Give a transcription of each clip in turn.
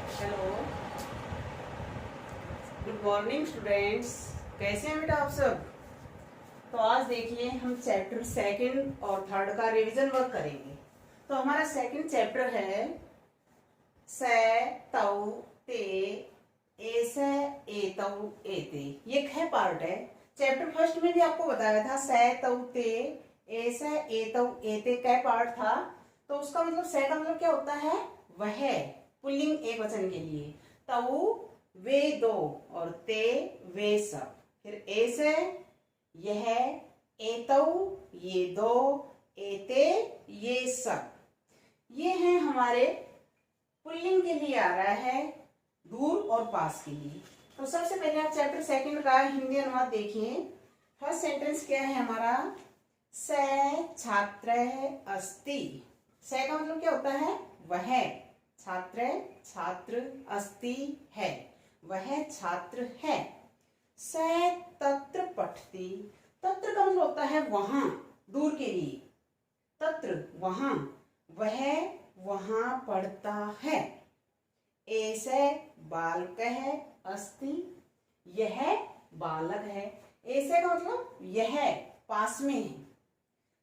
Hello, good morning students. कैसे हैं बेटा आप सब? तो आज देखिए हम चैप्टर सेकंड और थर्ड का रिवीजन वर्क करेंगे। तो हमारा सेकंड चैप्टर है से तौ ते ऐसे एतौ एते। ये ख पार्ट है। चैप्टर फर्स्ट में भी आपको बताया था से तौ ते ऐसे एतौ एते कै पार्ट था। तो उसका मतलब से का मतलब क्या होता है? वह, पुल्लिंग एक वचन के लिए। तौ वे दो और ते वे सब। फिर ऐसे यह, एतौ ये दो, एते ये सब। ये है हमारे पुल्लिंग के लिए आ रहा है, दूर और पास के लिए। तो सबसे पहले आप चैप्टर सेकंड का हिंदी अनुवाद देखिए। फर्स्ट सेंटेंस क्या है हमारा? से छात्र अस्ति। से का मतलब क्या होता है? वह। छात्र छात्र, अस्ति है, वह छात्र है। से तत्र पठति। तत्र का मतलब होता है वहां, दूर के लिए। तत्र वहां, वह वहां पढ़ता है। ऐसे बालक है अस्ति, यह बालक है। ऐसे का मतलब यह, पास में है।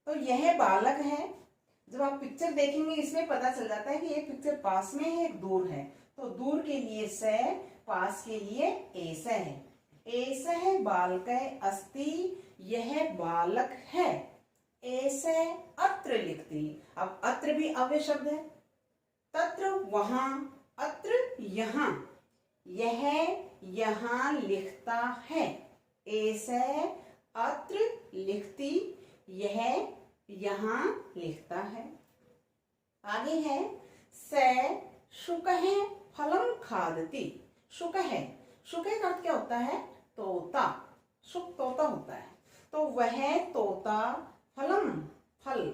तो यह बालक है। जब आप पिक्चर देखेंगे इसमें पता चल जाता है कि एक पिक्चर पास में है, एक दूर है। तो दूर के लिए से, पास के लिए ऐसा है। ऐसा है बालक अस्ति, यह बालक है। ऐसे अत्र लिखती। अब अत्र भी अव्यय शब्द है। तत्र वहां, अत्र यहां। यह यहां लिखता है। ऐसे अत्र लिखती, यह यहां लिखता है। आगे है से शुकः फलम खादति। शुक है, शुक का अर्थ क्या होता है? तोता। शुक तोता होता है। तो वह तोता फलम, फल,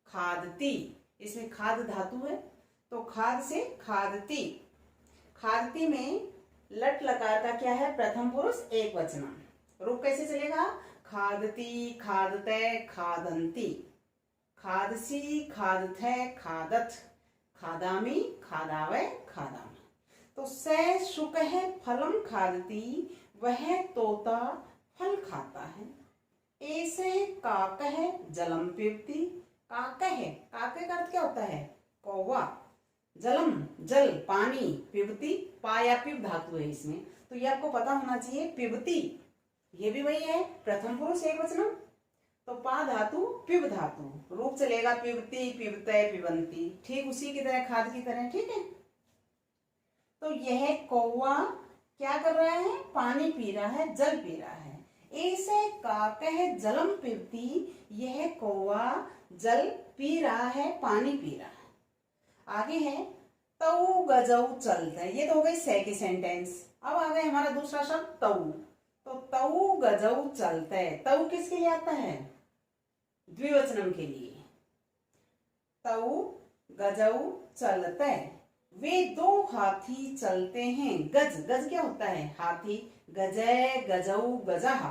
खादति, इसमें खाद धातु है। तो खाद से खादति। खादति में लट लकार का क्या है? प्रथम पुरुष एक वचन। रूप कैसे चलेगा? खादति, खादते, खादंती। खादसी, खादथे, खादत, खादामी, खादावे, खादामी। तो से शुक है फलम खादती, वह तोता फल खाता है। ऐसे काक है जलम पीबती। काक है, काके का अर्थ क्या होता है? कौवा। जलम जल, पानी, पिबती, पाया पिब धातु है इसमें। तो ये आपको पता होना चाहिए। पिबती ये भी वही है, प्रथम पुरुष एक वचन। तो पा धातु पिब धातु, रूप चलेगा पिबती, पिबते, पिबंती। ठीक उसी की तरह, खाद की तरह। ठीक है। तो यह कौवा क्या कर रहा है? पानी पी रहा है, जल पी रहा है। ऐसे काकः जलम पिबती, यह कौवा जल पी रहा है, पानी पी रहा है। आगे है तौ गजौ चलते। ये तो हो गई से की सेंटेंस। अब आ गए हमारा दूसरा शब्द तौ। तो तौ गजौ चलते। तौ किसके लिए आता है? द्विवचनम के लिए। तौ गजौ चलते, वे दो हाथी चलते हैं। गज, गज क्या होता है? हाथी। गजय गजौ गजहा।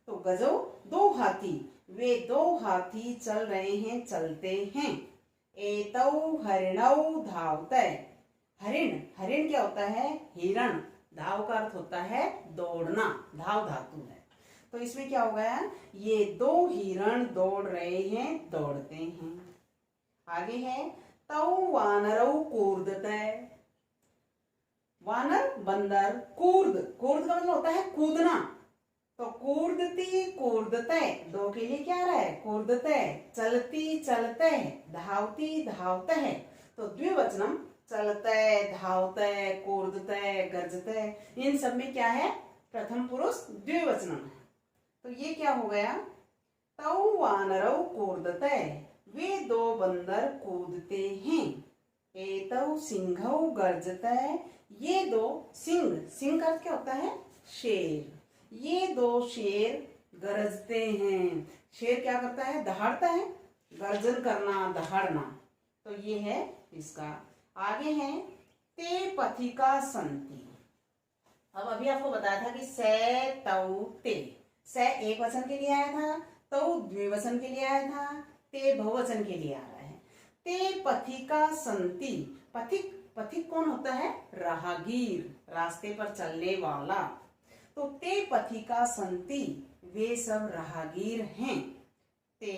तो गजौ दो हाथी, वे दो हाथी चल रहे हैं, चलते हैं। एतौ हरिणौ धावते। हरिण, हरिण क्या होता है? हिरण। धाव का अर्थ होता है दौड़ना, धाव धातु है। तो इसमें क्या हो गया? ये दो हिरण दौड़ रहे हैं, दौड़ते हैं। आगे है तौ वानरौ कूर्दते। वानर बंदर, कूर्द, कूर्द का मतलब होता है कूदना। तो कूर्दती कूर्दते, दो के लिए क्या आ रहा है? कूर्दते। चलती चलते, धावती धावते है। तो द्विवचनम चलते, धावते, कूर्दते, गर्जते, इन सब में क्या है? प्रथम पुरुष द्विवचनम है। तो ये क्या हो गया? तौ वानरौ कूर्दते, वे दो बंदर कूदते हैं। एतौ सिंहौ गर्जते, ये दो सिंह, सिंह का अर्थ क्या होता है? शेर। ये दो शेर गरजते हैं। शेर क्या करता है? दहाड़ता है। गर्जन करना, दहाड़ना। तो ये है इसका। आगे है ते पथिका संति। अब अभी आपको बताया था कि से तौ ते। से एक वचन के लिए आया था, तौ द्विवचन के लिए आया था, ते बहुवचन के लिए आ रहा है। ते पथिका संति। पथिक पथिक कौन होता है? राहगीर, रास्ते पर चलने वाला। तो ते पथिका संति, वे सब राहगीर हैं। ते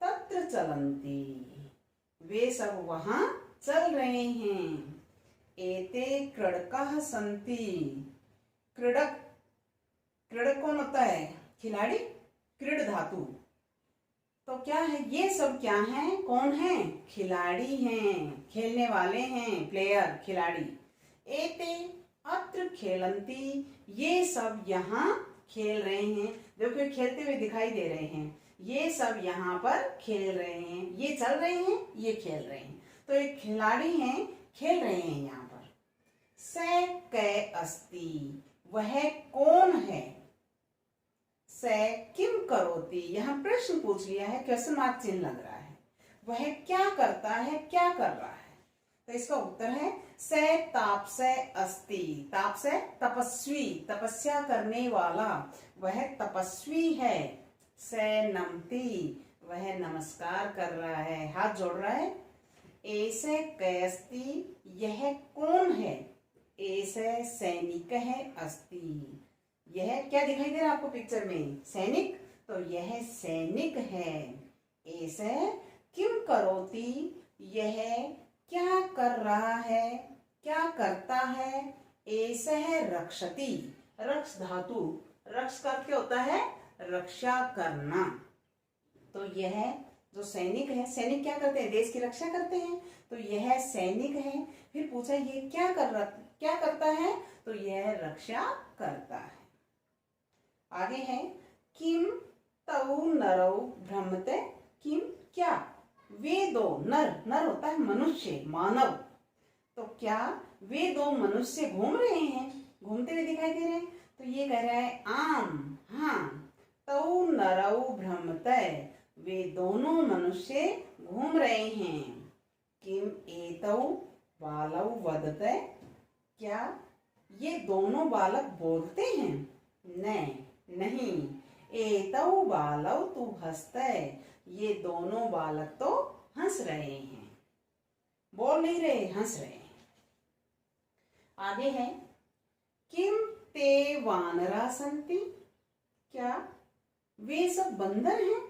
तत्र चलन्ति, वे सब वहां चल रहे हैं। एते क्रीडकाः सन्ति, क्रीडक, क्रीडक कौन होता है? खिलाड़ी, क्रीड धातु। तो क्या है? ये सब क्या हैं? कौन है? खिलाड़ी हैं, खेलने वाले हैं, प्लेयर, खिलाड़ी। एते अत्र खेलन्ति, ये सब यहाँ खेल रहे हैं। देखो खेलते हुए दिखाई दे रहे हैं। ये सब यहाँ पर खेल रहे हैं, ये चल रहे हैं, ये खेल रहे हैं। तो एक खिलाड़ी हैं, खेल रहे हैं यहाँ पर। स कै अस्ति, वह कौन है? स किम करोति, यहाँ प्रश्न पूछ लिया है, क्वेश्चन मार्क चिन्ह लग रहा है। वह क्या करता है, क्या कर रहा है? तो इसका उत्तर है स तापसे अस्ति। तापसे तपस्वी, तपस्या करने वाला, वह तपस्वी है। स नमति, वह नमस्कार कर रहा है, हाथ जोड़ रहा है। ऐसे कैस्ति, यह कौन है? ऐसे सैनिक है अस्ति, यह क्या दिखाई दे रहा है आपको पिक्चर में? सैनिक, तो यह सैनिक है। ऐसे किम करोति, यह क्या कर रहा है, क्या करता है? ऐसे है रक्षति, रक्ष धातु, रक्ष का क्या होता है? रक्षा करना। तो यह जो सैनिक है, सैनिक क्या करते हैं? देश की रक्षा करते हैं। तो यह सैनिक है। फिर पूछा ये क्या करता है? तो यह रक्षा करता है। आगे है किम तौ नरौ भ्रमते, किम क्या? वे दो, नर, नर होता है मनुष्य, मानव। तो क्या वे दो मनुष्य घूम रहे हैं, घूमते हुए दिखाई दे रहे हैं? तो ये कह रहा है आम, हाँ। तौ नरौ भ्रमते, वे दोनों मनुष्य घूम रहे हैं। किम एतौ बालौ वदते, क्या ये दोनों बालक बोलते हैं? नहीं। एतौ बालौ तु हंसते, ये दोनों बालक तो हंस रहे हैं, बोल नहीं रहे, हंस रहे हैं। आगे है किम ते वानरा सन्ति, क्या वे सब बंदर हैं?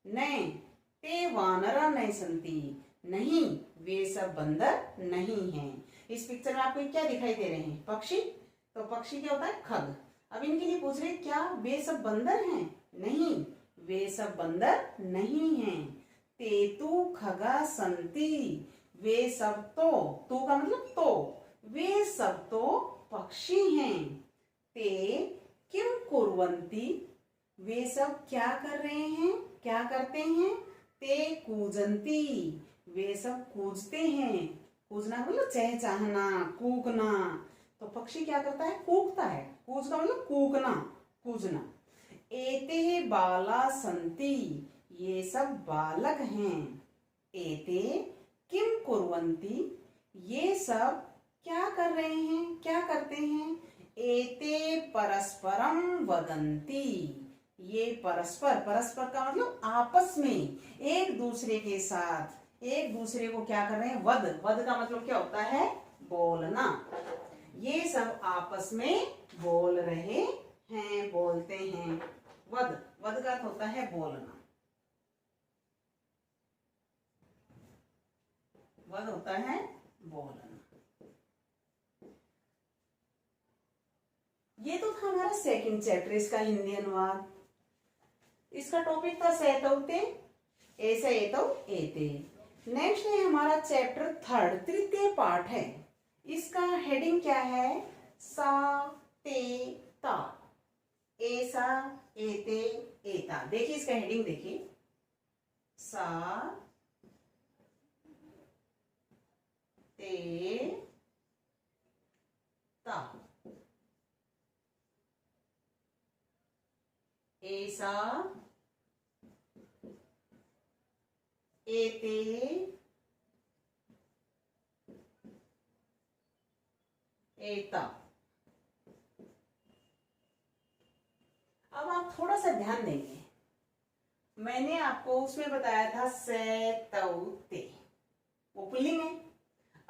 नहीं, ते वानरा नहीं सन्ति, नहीं, वे सब बंदर नहीं हैं। इस पिक्चर में आपको क्या दिखाई दे रहे हैं? पक्षी। तो पक्षी क्या होता है? खग। अब इनके लिए पूछ रहे क्या वे सब बंदर हैं? नहीं, वे सब बंदर नहीं हैं। तेतु खगा सन्ति, वे सब तो, तू का मतलब तो, वे सब तो पक्षी हैं। ते किम कुर्वन्ति, वे सब क्या कर रहे हैं, क्या करते हैं? ते कूजन्ति, वे सब कूजते हैं। कूजना मतलब चहचहाना, कूकना। तो पक्षी क्या करता है? कूकता है। कूज का मतलब कूकना, कूजना। एते बाला सन्ति, ये सब बालक हैं। एते किम कुर्वन्ति, ये सब क्या कर रहे हैं, क्या करते हैं? एते परस्परम वदन्ति, ये परस्पर, परस्पर का मतलब आपस में, एक दूसरे के साथ, एक दूसरे को क्या कर रहे हैं? वद, वद का मतलब क्या होता है? बोलना। ये सब आपस में बोल रहे हैं, बोलते हैं। वद, वद का होता है बोलना। वद होता है बोलना। ये तो था हमारा सेकंड चैप्टर, इसका हिंदी अनुवाद। इसका टॉपिक था सहतौते, ऐसे एतौ एते। नेक्स्ट है हमारा चैप्टर थर्ड, तृतीय पाठ है। इसका हेडिंग क्या है? सा ते ता, ऐसा एते एता। देखिए इसका हेडिंग देखिए, सा ते ता, ऐसा एते एता। अब आप थोड़ा सा ध्यान देंगे, मैंने आपको उसमें बताया था से तौ ते, वो पुल्लिंग है।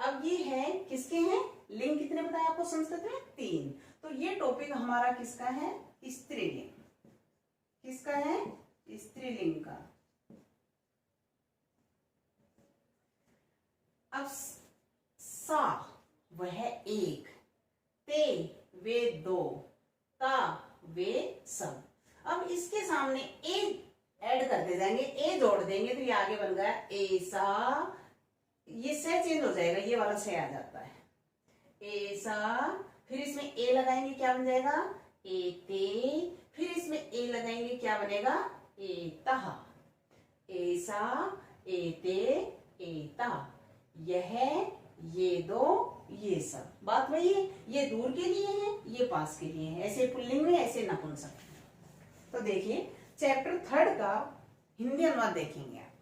अब ये है किसके हैं, लिंग कितने बताए आपको संस्कृत में, 3। तो ये टॉपिक हमारा किसका है, स्त्रीलिंग। किसका है, स्त्रीलिंग का। अब सा वह एक, ते वे 2, ता वे सब। अब इसके सामने ए ऐड करते जाएंगे, ए जोड़ देंगे तो ये आगे बन गया ऐसा। ये से चेंज हो जाएगा, ये वाला से आ जाता है ऐसा। फिर इसमें ए लगाएंगे क्या बन जाएगा, एते। फिर इसमें ए लगाएंगे क्या बनेगा, एतः। ऐसा, एते, एता। यह, ये 2, ये सब। बात वही है, ये दूर के लिए है, ये पास के लिए है। ऐसे पुल्लिंग में, ऐसे नपुंसक। तो देखिए चैप्टर 3 का हिंदी अनुवाद देखेंगे आप।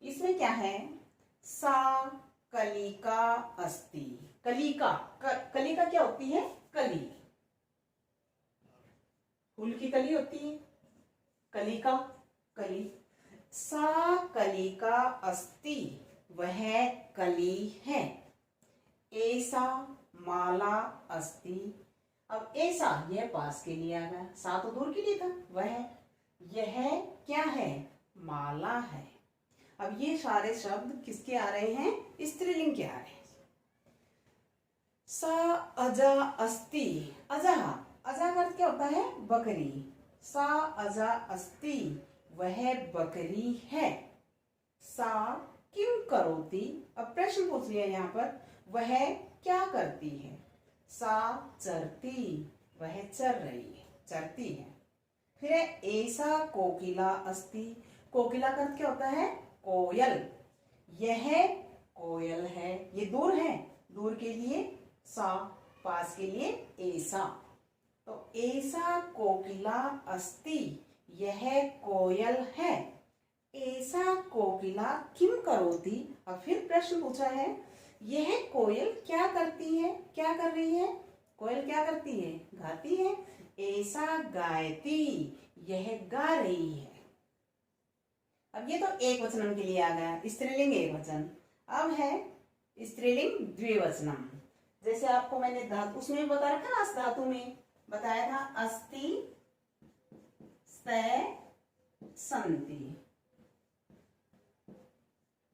इसमें क्या है, सा कलिका अस्ति। कलिका, कलिका क्या होती है, कली, फूल की कली होती है कलिका, कली। सा कलिका अस्ति वह कली है। ऐसा माला अस्ति। अब ऐसा यह पास के लिए आ गया, सा तो दूर के लिए था, वह। यह क्या है, माला है। अब ये सारे शब्द किसके आ रहे हैं, स्त्रीलिंग के आ रहे हैं। सा अजा अस्ति। अजा, अजा का अर्थ क्या होता है, बकरी। सा अजा अस्ति वह बकरी है। सा किम करोति। अब प्रश्न पूछ लिया यहाँ पर, वह क्या करती है। सा चरती, वह चर रही है, चरती है। फिर है ऐसा कोकिला अस्ति। कोकिला का अर्थ क्या होता है, कोयल। यह कोयल है, ये दूर है, दूर के लिए सा, पास के लिए ऐसा। तो ऐसा कोकिला अस्ति, यह कोयल है। ऐसा कोकिला किम करोति। अब फिर प्रश्न पूछा है, यह कोयल क्या करती है, क्या कर रही है। कोयल क्या करती है, गाती है। ऐसा गायती, यह गा रही है। अब ये तो एक वचनम के लिए आ गया, स्त्रीलिंग एक वचन। अब है स्त्रीलिंग द्विवचनम। जैसे आपको मैंने धातु उसमें बता रखा ना, अस धातु में बताया था, अस्ति, स्ते, संति।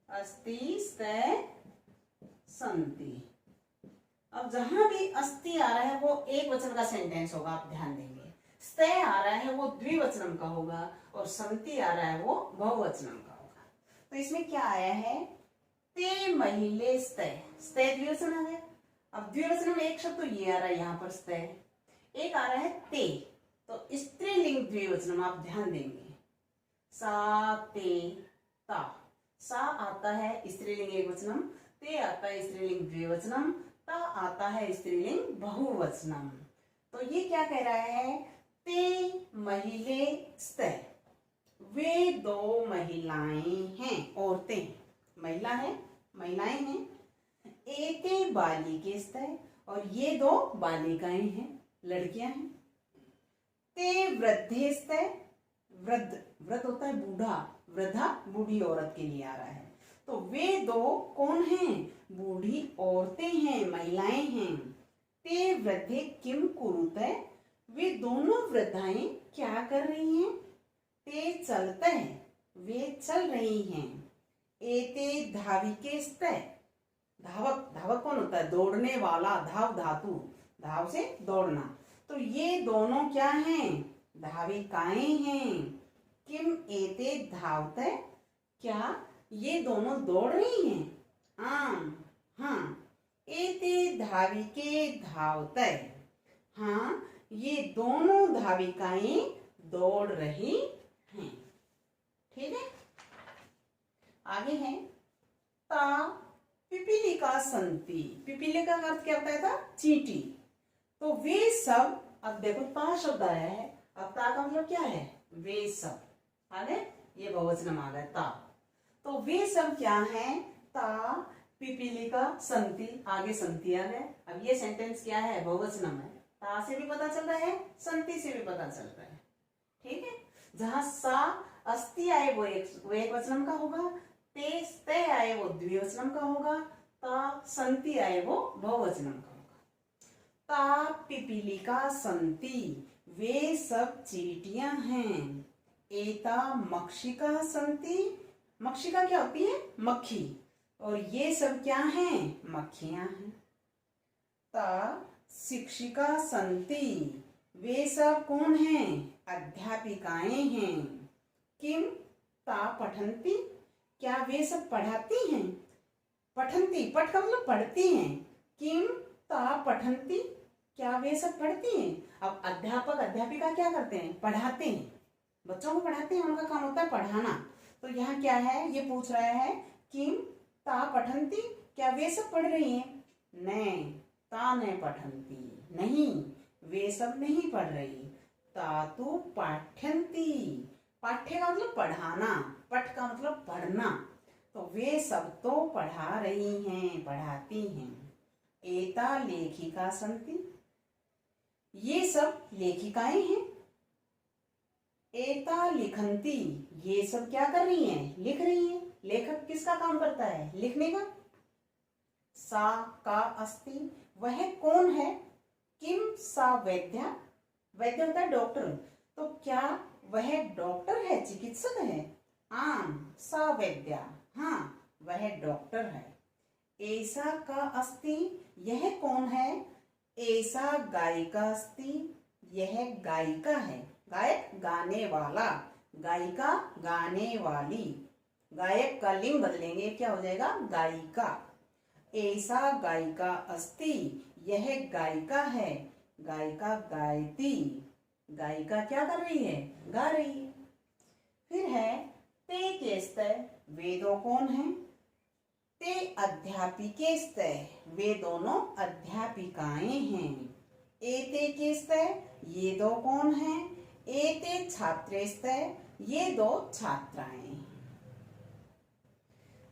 अस्ति, स्ते, संति। अब जहां भी अस्ति आ रहा है वो एक वचन का सेंटेंस होगा, आप ध्यान देंगे। स्ते आ रहा है वो द्विवचनम का होगा, और संति आ रहा है वो बहुवचनम का होगा। तो इसमें क्या आया है, ते महिले स्ते। स्ते द्विवचन आ गया। अब द्विवचन में एक शब्द तो ये आ रहा है यहाँ पर स्ते, एक आ रहा है ते। तो स्त्रीलिंग द्विवचनम आप ध्यान देंगे, सा, ते, ता। सा आता है स्त्रीलिंग एक वचनम, ते आता है स्त्रीलिंग द्विवचनम, ता आता है स्त्रीलिंग बहुवचनम। तो ये क्या कह रहा है, ते महिले स्ते, वे 2 महिलाएं हैं, औरतें, महिला है, महिलाएं हैं। एते बालिके स्ते, और ये 2 बालिकाएं हैं, लड़कियां हैं। ते वृद्धे स्ते, वृद्ध, वृद्ध होता है बूढ़ा, वृद्धा बूढ़ी औरत के लिए आ रहा है। तो वे 2 कौन हैं, बूढ़ी औरतें हैं, महिलाएं हैं। ते वृद्धे किम कुरुते, वे दोनों वृद्धाएं क्या कर रही हैं। ते चलते हैं, वे चल रही हैं। एते धाविके स्ते, धावक, धावक कौन होता है, दौड़ने वाला, धाव धातु, धाव से दौड़ना। तो ये दोनों क्या हैं, धाविकाएं हैं। किम एते धावते, क्या ये दोनों दौड़ रही हैं। आम, हाँ। एते धाविके धावते, हाँ ये दोनों धाविकाएं दौड़ रही हैं। ठीक है, आगे है ता पिपीलिका संति। पिपीलिका का अर्थ क्या बताया था, चींटी। तो वे सब, अब देखो ता शब्द आया है, अब ता का मतलब क्या है, वे सब। आगे ये बहुवचन आ गया ता। तो वे सब क्या हैं, ता पिपीलिका संति, आगे संति आ गया। अब ये सेंटेंस क्या है, बहुवचनम है। ता से भी पता चल रहा है, संति से भी पता चल रहा है। ठीक है, जहां सा अस्ति आए वो एक वचनम का होगा, ते स्ते आए वो द्विवचनम का होगा, ता संति आए वो बहुवचन का होगा। ता पिपीलिका संति, वे सब चींटियां हैं। एता मक्षिका संति, मक्षिका क्या होती है? मक्खी। और ये सब क्या हैं? मक्खियां हैं। ता शिक्षिका संति, वे सब कौन हैं? अध्यापिकाएं हैं। किम ता पठन्ति, क्या वे सब पढ़ाती हैं? पठन्ति, पठ का मतलब पढ़ती हैं। किम ता पठन्ति, क्या वे सब पढ़ती हैं? अब अध्यापक अध्यापिका क्या करते हैं? पढ़ाते हैं, बच्चों को पढ़ाते हैं, उनका काम होता है पढ़ाना। तो यहाँ क्या है? ये पूछ रहा है किम ता पठन्ति, क्या वे सब पढ़ रही हैं? नहीं, ता न पठन्ति, नहीं, वे सब नहीं पढ़ रही। तातु पाठ्यन्ति, पाठ्य का मतलब पढ़ाना, पठ का मतलब पढ़ना, तो वे सब तो पढ़ा रही हैं, पढ़ाती हैं। एता लेखिका संति, ये सब लेखिकाएं हैं। एता लिखन्ति, ये सब क्या कर रही हैं? लिख रही हैं। लेखक किसका काम करता है? लिखने का। सा का अस्ति, वह कौन है? किम सा वैद्या, वैद्य होता है डॉक्टर, तो क्या वह डॉक्टर है? चिकित्सक है? आम सा वैद्या, हाँ वह डॉक्टर है। ऐसा का अस्ति, यह कौन है? ऐसा गायिका अस्ति, यह गायिका है। गायक गाने वाला, गायिका गाने वाली, गायक का लिंग बदलेंगे, क्या हो जाएगा? गायिका। ऐसा गायिका अस्ति, यह गायिका है। गायिका गायती, गायिका क्या कर रही है? गा रही है। फिर है ते केस्तय, वे दो कौन है? ते अध्यापिकेस्तय, वे दोनों अध्यापिकाएं हैं। एते केस्तय, ये दो कौन है? एते छात्रेस्तय, ये दो छात्राएं।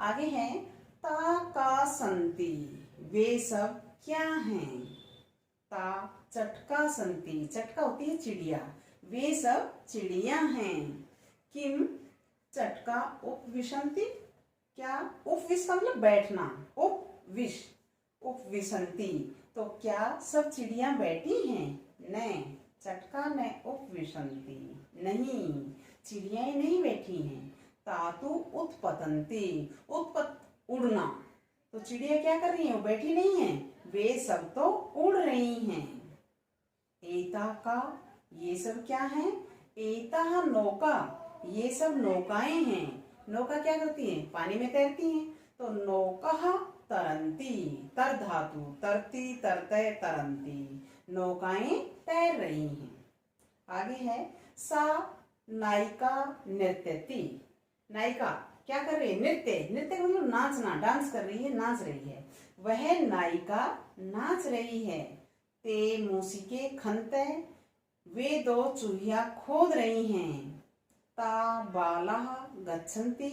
आगे है ता का संति, वे सब क्या हैं? ता चटका संति, चटका होती है चिड़िया, वे सब चिड़िया हैं। किम चटका उपविशन्ति, क्या? उपविश का मतलब बैठना, उपविश, उपविशन्ति, तो क्या सब चिड़िया बैठी हैं? नहीं, चटका न उपविशन्ति, नहीं, चिड़ियाएं नहीं बैठी हैं। तातु उत्पतन्ति, उत्पत उड़ना, तो चिड़िया क्या कर रही है? वो बैठी नहीं है, वे सब तो उड़ रही हैं। एता का, ये सब क्या है? एता नौका, ये सब नौकाएं हैं। नौका क्या करती है? पानी में तैरती हैं, तो नौका तरंती, तर धातु, तरती तरते तरंती, नौकाएं तैर रही हैं। आगे है सा नायिका नृत्यति, नायिका क्या कर रही है? नृत्य, नृत्य का मतलब नाचना, डांस कर रही है, नाच रही है। वह नायिका नाच रही है। ते मूसिके खनते, वे दो चूहिया खोद रही हैं। ता बाला गच्छन्ति,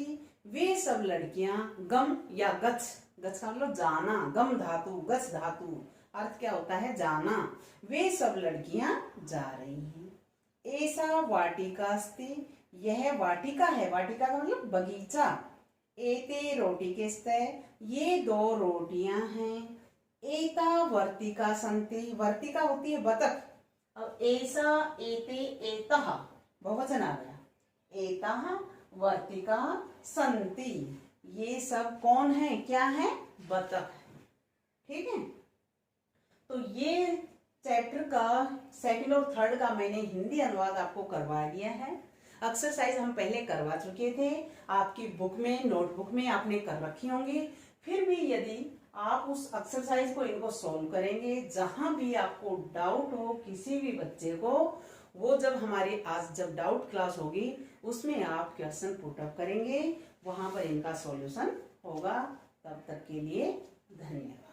वे सब लड़कियां गम या गच्छ, गच्छ का मतलब जाना, गम धातु गच्छ धातु, अर्थ क्या होता है? जाना, वे सब लड़कियां जा रही हैं। ऐसा वाटिका अस्ति, यह वाटिका है, वाटिका का मतलब बगीचा। एते रोटिकेस्तय, ये दो रोटियां हैं। एता वर्तिका संति, वर्तिका होती है बतख, अब ऐसा एते एतः बहुवचन आ गया। एतः वर्तिका संति, ये सब कौन है? क्या है? बतख है। ठीक है, तो ये चैप्टर का सेकंड और थर्ड का मैंने हिंदी अनुवाद आपको करवा दिया है। एक्सरसाइज हम पहले करवा चुके थे, आपकी बुक में, नोटबुक में आपने कर रखी होंगी। फिर भी यदि आप उस एक्सरसाइज को इनको सॉल्व करेंगे, जहां भी आपको डाउट हो किसी भी बच्चे को, वो जब हमारी आज जब डाउट क्लास होगी उसमें आप क्वेश्चन पुटअप करेंगे, वहां पर इनका सॉल्यूशन होगा। तब तक के लिए धन्यवाद।